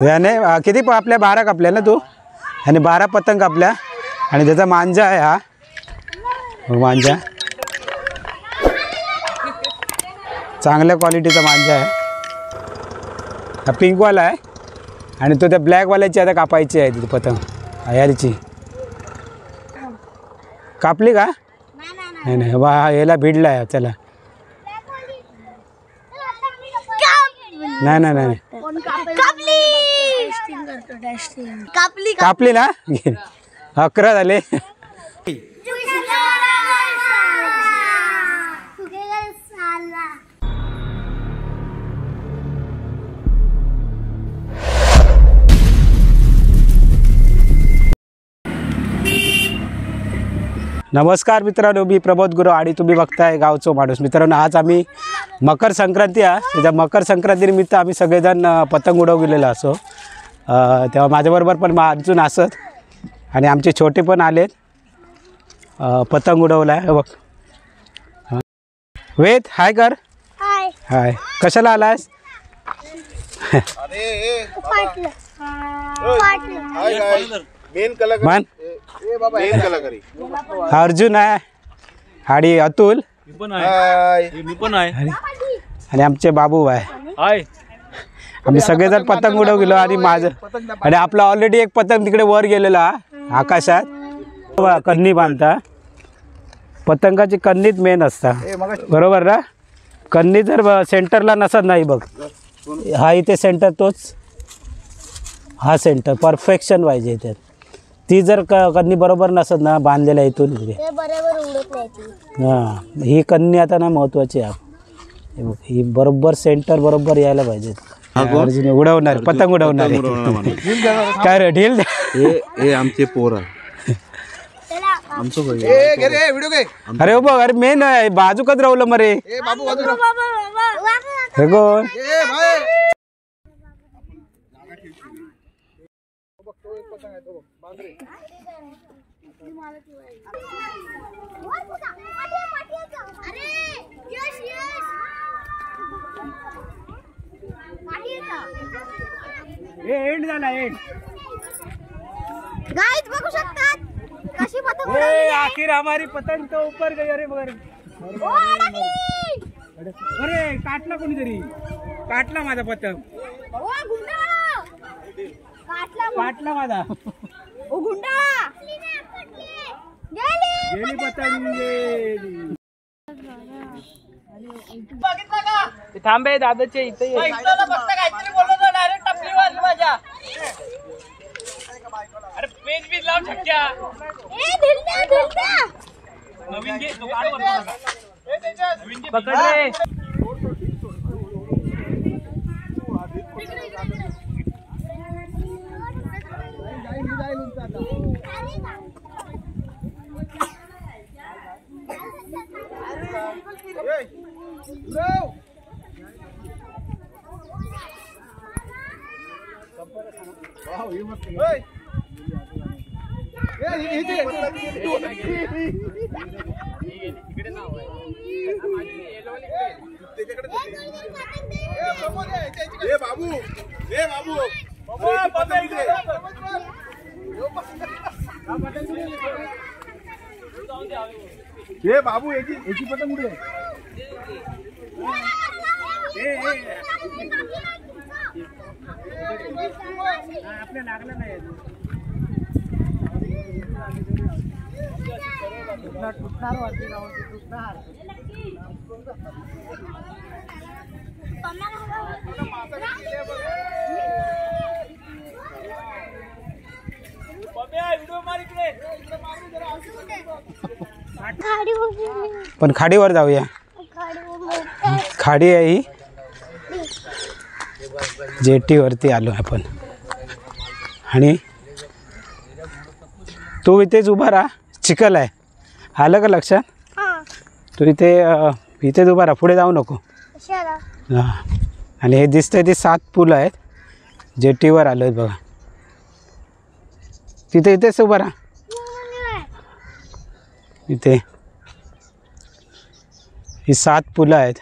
याने किती आपल्या 12 कापल्या ना तू? आणि 12 पतंग कापल्या आणि त्याचा मांजा आहे हा मांजा चांगल्या क्वालिटीचा मांजा आहे हा पिंकवाला आहे आणि तो त्या ब्लॅकवाल्याची आता कापायची आहे ती पतंग याची कापली का? नाही नाही वा याला भिडला आहे चला नाही नाही नाही कापली ना 11 झाले नमस्कार मित्रांनो मी प्रबोध गुरु आणि तुम्ही बघताय गावचो माणूस मित्रांनो आज आम्ही मकर संक्रांती आहे त्याच्या मकर संक्रांतीनिमित्त आम्ही सगळेजण पतंग उडवलेला असो तेव्हा माझ्याबरोबर पण अजून असत आणि आमचे छोटे पण आलेत पतंग उडवला आहे बघ वेद हाय कर हाय हाय कशाला आलास मन अर्जुन आहे आणि अतुल मी पण आहे आणि आमचे बाबू आहे आम्ही सगळेजण पतंग उडव गेलो आणि माझं आणि आपला ऑलरेडी एक पतंग तिकडे वर गेलेला आकाशात कन्नी बांधता पतंगाची कन्नीच मेन असता बरोबर ना कन्नी जर सेंटरला नसत नाही बघ हा इथे सेंटर तोच हा सेंटर परफेक्शन पाहिजे इथे ती जर कन्नी बरोबर नसत ना बांधलेल्या इथून हां ही कन्नी आता ना महत्त्वाची आहे ही बरोबर सेंटर बरोबर यायला पाहिजे उडवणार पतंग उडवणार काय रे ढील हे आमचे पोर अरे हो बघ अरे मेन बाजूकच राहुल मरे कोण एंड झाला एंड गाइस बघू शकतात कशी पतंग आखिर हमारी पतंग तो ऊपर गई अरे मगर अरे काटला कोणीतरी काटला माझा पतंग काटला माझा ओ गुंडा गेली पतंग गेली थांबे दादाचे इथे काहीतरी बोललो डायरेक्ट टपली वाजली माझ्या अरे पेज बीज लावून ठक्क्या नवीन घे तो काढ नवीन पकड रे बाबू याची पतंग उडे आपल्या लागला नाही पण खाडीवर जाऊया खाडी आहे ही जेटीवरती आलो आपण आणि तू इथेच उभा राहा चिखल आहे आलं का लक्षात तू इथेच उभा राहा पुढे जाऊ नको हां आणि हे दिसतंय ते 7 पूल आहेत जेटीवर आलो आहेत बघा तिथे इथेच उभा राहा इथे ही 7 पुलं आहेत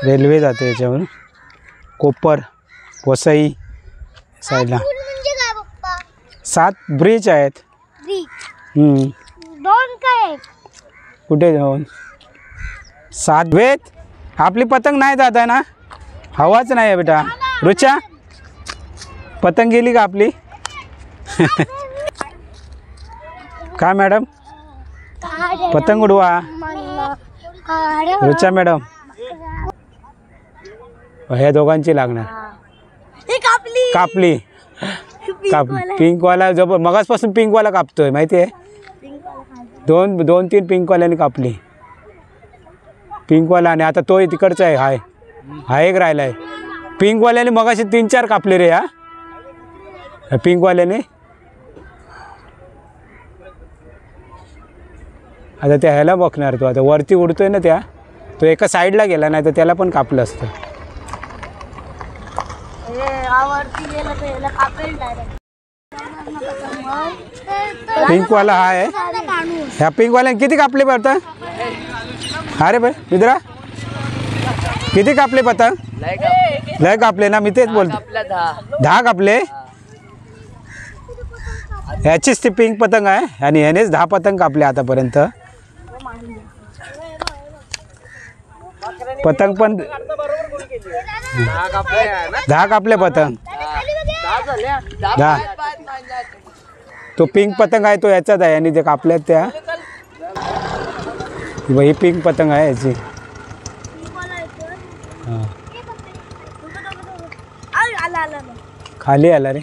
रेल्वे जाते याच्यावर कोपर वसई साईडला म्हणजे काय पप्पा 7 ब्रिज आहेत. ब्रिज दोन काय कुठे जाऊन 7 वेत आपली पतंग नाही जात आहे ना हवाच नाही आहे बेटा. रुचा पतंग गेली का आपली? काय मॅडम पतंग उडवा. रुचा मॅडम ह्या दोघांची लागणार. कापली पिंकवाला जबर मगासपासून पिंकवाला कापतोय माहिती आहे. दोन 3 पिंकवाल्याने कापली पिंकवाला. आणि आता तो तिकडचा आहे हा एक राहिला आहे. पिंकवाल्याने मगाशी 3-4 कापले रे ह्या पिंकवाल्याने. आता त्या ह्याला बघणार तो आता वरती उडतोय ना त्या तो एका साईडला गेला नाही तर त्याला पण कापलं असतं. पिंकवाला हा आहे. ह्या पिंकवाल्याने किती कापले पतंग? अरे भाई मित्रा किती कापले पतंग? लय कापले ना मी तेच बोलतो. 10 कापले. ह्याचीच ती पिंक पतंग आहे आणि ह्यानेच 10 पतंग कापले आतापर्यंत. पतंग पण 10 कापले पतंग. 10 तो पिंक पतंग आहे तो याचाच आहे आणि ते कापल्यात त्या. ही पिंक पतंग आहे याची. खाली आला रे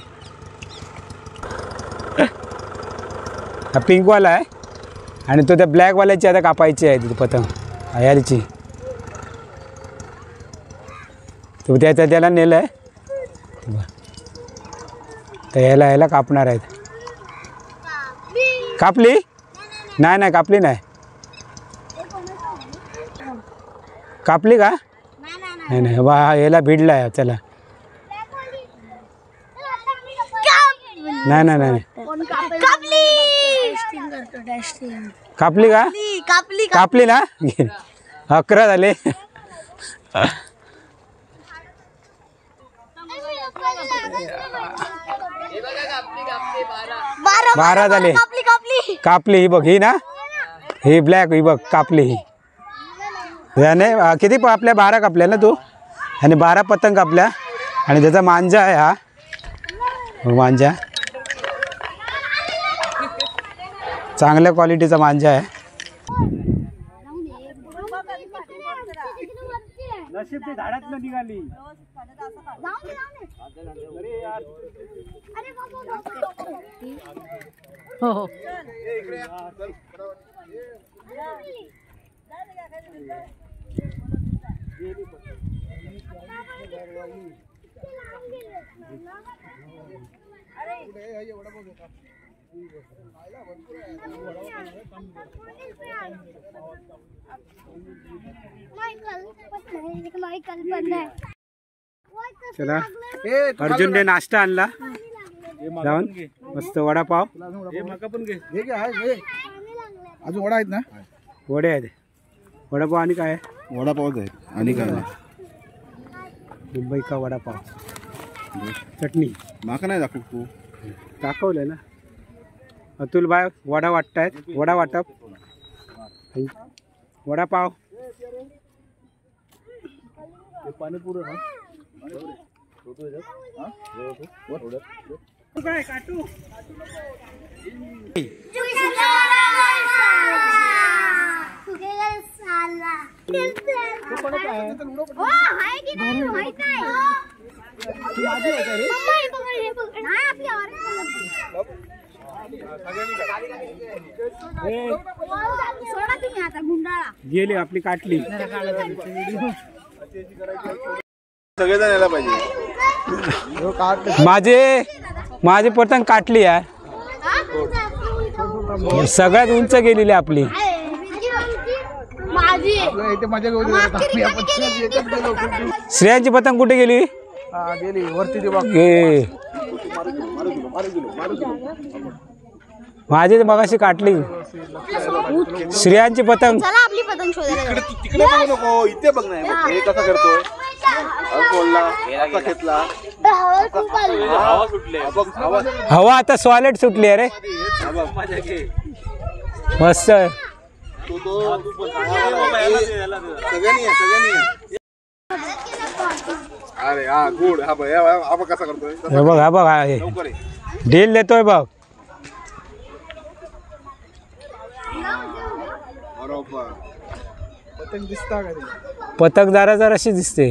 हा पिंकवाला आहे आणि तो त्या ब्लॅकवाल्याची आता कापायची आहे ती पतंग ह्याची. तो त्याला नेलं आहे तर ह्याला कापणार आहेत. कापली नाही कापली नाही. कापली का? नाही बा ह्याला भिडला आहे. चला नाही कापली का? कापली ना 11 झाले. 12 झाले. कापली ही बघ ही ना ही ब्लॅक ही बघ कापली ही. याने किती आपल्या 12 कापल्या ना तू आणि 12 पतंग कापल्या. आणि त्याचा मांजा आहे हा मांजा चांगल्या क्वालिटीचा मांजा आहे. नशीब ती झाडातनं निघाली. हो चला अर्जुनने नाश्ता आणला जाऊन मस्त वडापाव. अजून वडा आहेत ना? वडे आहेत. वडापाव आणि काय वडापावच आहे आणि काय मुंबई का वडापाव चटणी माका नाही दाखव तू दाखवलं ना. अतुल बाय वडा वाटतायत. वडा वाटप वडापाव पाणीपुरी काटू गेली आपली काटली. सगळेजण यायला पाहिजे. माझी पतंग काटली आहे. सगळ्यात उंच गेलेली आपली. श्रेयांची पतंग कुठे गेली? गेली वरती माझी मगाशी काटली. श्रेयांची पतंग चला आपली पतंग शोधायला. तिकडे बघू नको इथे बघ. नाही हे कसं करतोय हवा आता सॉलिड सुटली आहे रे मस्त आहे. अरे हा गुड हा बघ हा बघ कसा करतोय हे बघ हा बघ आहे ढील देतोय बघ. बरोबर पतंग दिसता का पतंग जरा जराशी दिसते.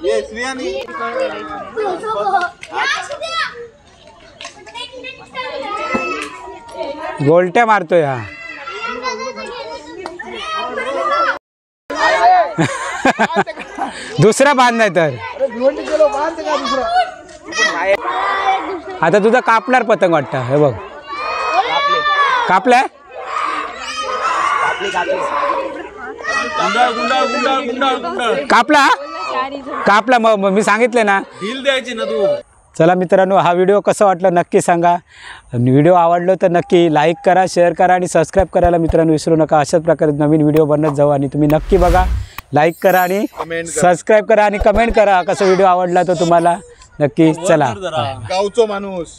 ये श्रियानी गोलट्या मारतोय हा. दुसरा बांध नाही तर आता तुझा कापणार पतंग वाटतं. हे बघ कापलाय कापला कापला मग मी सांगितले ना ढील द्यायची ना तू. चला मित्रांनो हा व्हिडिओ कसा वाटला नक्की सांगा. व्हिडिओ आवडलो तर नक्की लाईक करा शेअर करा आणि सबस्क्राईब करायला मित्रांनो विसरू नका. अशाच प्रकारे नवीन व्हिडिओ बनत जाऊ आणि तुम्ही नक्की बघा लाईक करा आणि सबस्क्राईब करा आणि कमेंट करा कसा व्हिडिओ आवडला तो तुम्हाला नक्की. चला गावचो माणूस